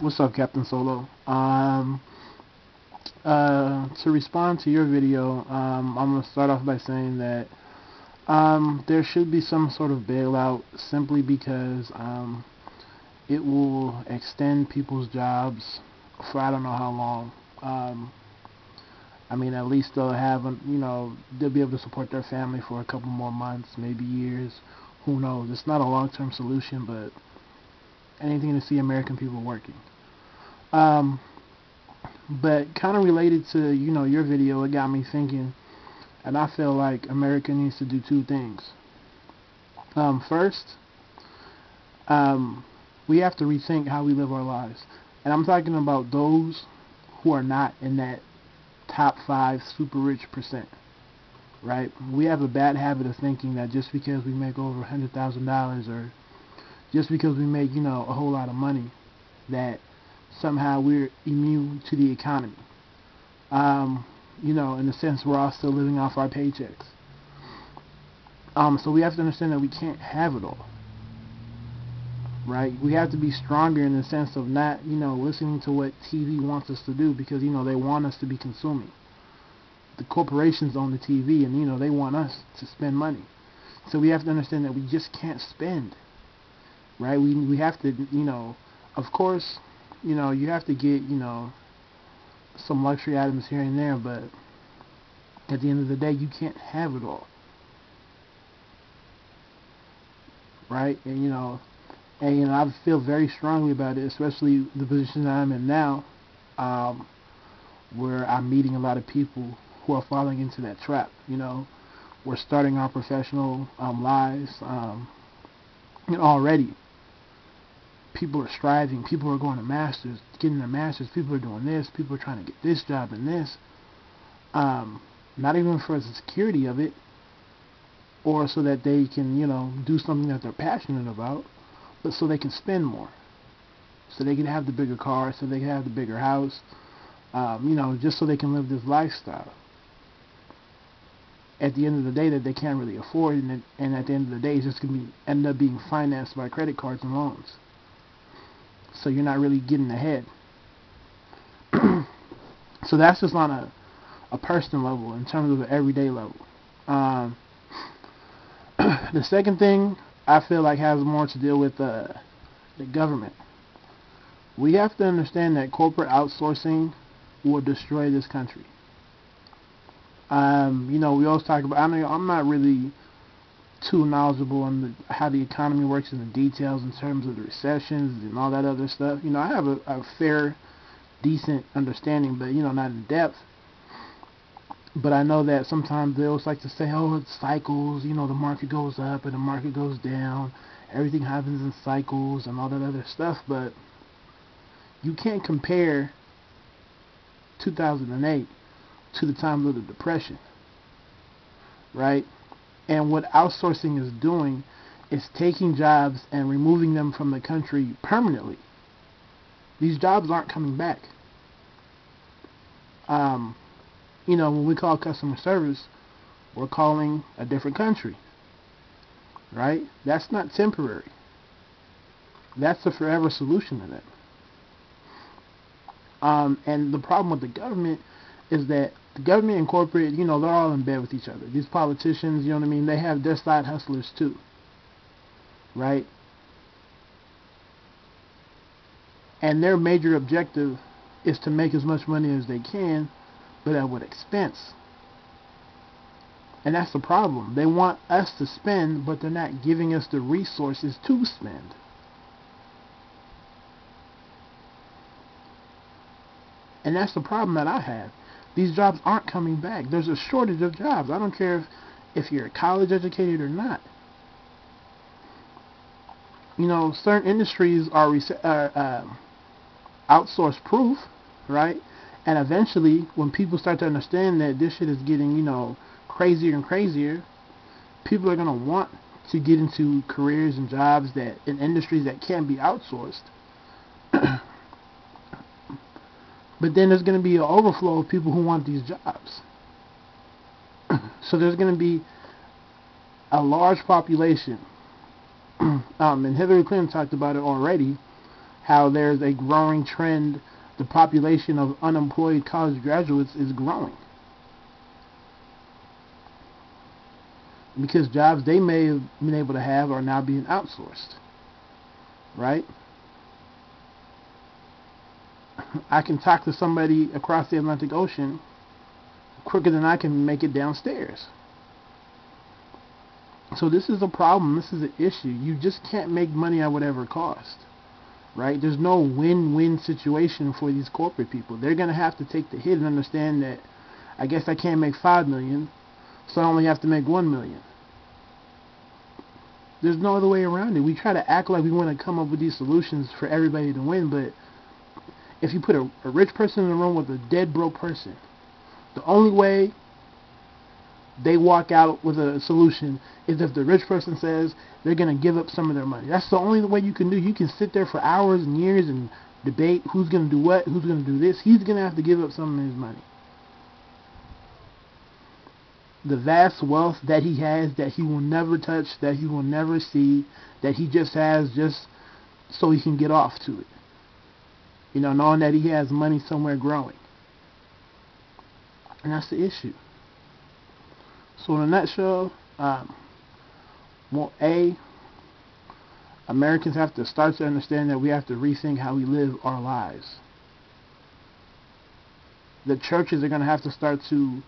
What's up, Captain Solo? To respond to your video, I'm gonna start off by saying that there should be some sort of bailout simply because it will extend people's jobs for I don't know how long. I mean, at least they'll have, they'll be able to support their family for a couple more months, maybe years. Who knows? It's not a long-term solution, but anything to see American people working. Um, but kind of related to, your video, it got me thinking, and I feel like America needs to do two things. First, we have to rethink how we live our lives. And I'm talking about those who are not in that top 5 super rich percent, right? We have a bad habit of thinking that just because we make over $100,000 or just because we make, a whole lot of money, that somehow we're immune to the economy. In a sense, we're all still living off our paychecks. So we have to understand that we can't have it all, right? We have to be stronger in the sense of not, listening to what TV wants us to do because, they want us to be consuming. The corporations own the TV and, they want us to spend money. So we have to understand that we just can't spend, right? We have to, of course, you have to get, some luxury items here and there, but at the end of the day, you can't have it all, right? And, I feel very strongly about it, especially the position that I'm in now, where I'm meeting a lot of people who are falling into that trap. We're starting our professional lives, already. People are striving, people are going to masters, getting their masters, people are doing this, people are trying to get this job and this, not even for the security of it, or so that they can, do something that they're passionate about, but so they can spend more, so they can have the bigger car, so they can have the bigger house, just so they can live this lifestyle at the end of the day that they can't really afford, and at the end of the day it's just going to end up being financed by credit cards and loans. So you're not really getting ahead. So that's just on a personal level, in terms of an everyday level. The second thing I feel like has more to deal with the government. We have to understand that corporate outsourcing will destroy this country. We always talk about, I'm not really too knowledgeable on how the economy works in the details in terms of the recessions and all that other stuff. I have a fair, decent understanding, but not in depth. But I know that sometimes they always like to say, oh, it's cycles, the market goes up and the market goes down, everything happens in cycles and all that other stuff, but you can't compare 2008 to the time of the Depression, right? And what outsourcing is doing is taking jobs and removing them from the country permanently. These jobs aren't coming back. When we call customer service, we're calling a different country, right? That's not temporary. That's a forever solution to that. And the problem with the government is that the government and corporate, they're all in bed with each other. These politicians, they have their side hustlers too, right? And their major objective is to make as much money as they can, but at what expense? And that's the problem. They want us to spend, but they're not giving us the resources to spend. And that's the problem that I have. These jobs aren't coming back. There's a shortage of jobs. I don't care if you're college educated or not. Certain industries are outsource proof, right? And eventually, when people start to understand that this shit is getting, crazier and crazier, people are going to want to get into careers and jobs that in industries that can't be outsourced. But then there's going to be an overflow of people who want these jobs. So there's going to be a large population, and Hillary Clinton talked about it already, how there's a growing trend. The population of unemployed college graduates is growing because jobs they may have been able to have are now being outsourced, right? I can talk to somebody across the Atlantic Ocean quicker than I can make it downstairs. So this is a problem. This is an issue. You just can't make money at whatever cost, right? There's no win-win situation for these corporate people. They're going to have to take the hit and understand that I guess I can't make $5 million, so I only have to make $1 million. There's no other way around it. We try to act like we want to come up with these solutions for everybody to win, but if you put a rich person in the room with a dead broke person, the only way they walk out with a solution is if the rich person says they're going to give up some of their money. That's the only way you can do. You can sit there for hours and years and debate who's going to do what, who's going to do this. He's going to have to give up some of his money. The vast wealth that he has, that he will never touch, that he will never see, that he just has just so he can get off to it. You know, knowing that he has money somewhere growing. And that's the issue. So in a nutshell, Americans have to start to understand that we have to rethink how we live our lives. The churches are going to have to start to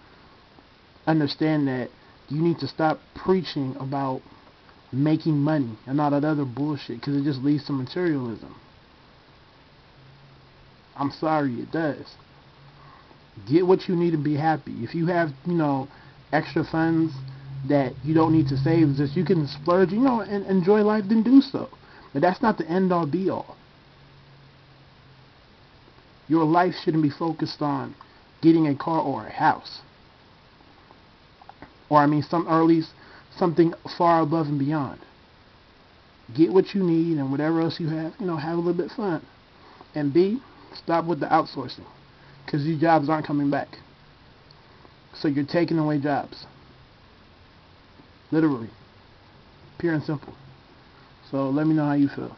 understand that you need to stop preaching about making money and all that other bullshit, because it just leads to materialism. I'm sorry, it does. Get what you need to be happy. If you have, extra funds that you don't need to save, just you can splurge, and enjoy life, then do so. But that's not the end all be all. Your life shouldn't be focused on getting a car or a house. Or something far above and beyond. Get what you need and whatever else you have, have a little bit of fun. And B, stop with the outsourcing, because these jobs aren't coming back. So you're taking away jobs. Literally. Pure and simple. So let me know how you feel.